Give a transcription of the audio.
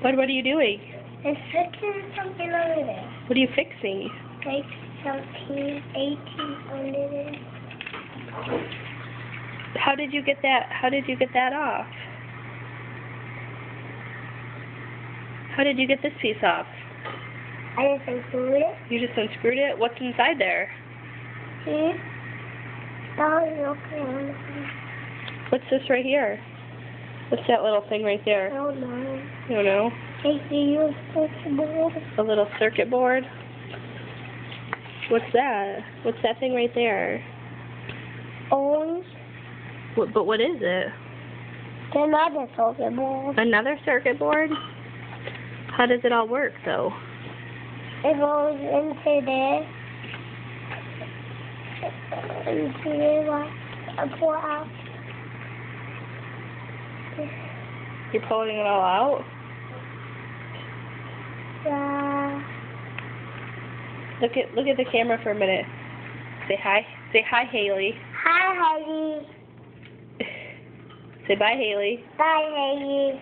What are you doing? I'm fixing something over there. What are you fixing? Like something 18 under there. How did you get that off? How did you get this piece off? I just unscrewed it. You just unscrewed it? What's inside there? See? That was okay. What's this right here? What's that little thing right I there? don't know. You don't know? Take the USB board. A little circuit board? What's that? What's that thing right there? Orange. But what is it? Another circuit board. Another circuit board? How does it all work, though? It goes into there. Into there, like, I pull out. You're pulling it all out? Look at the camera for a minute. Say hi. Say hi, Haley. Hi, Haley. Say bye, Haley. Bye, Haley.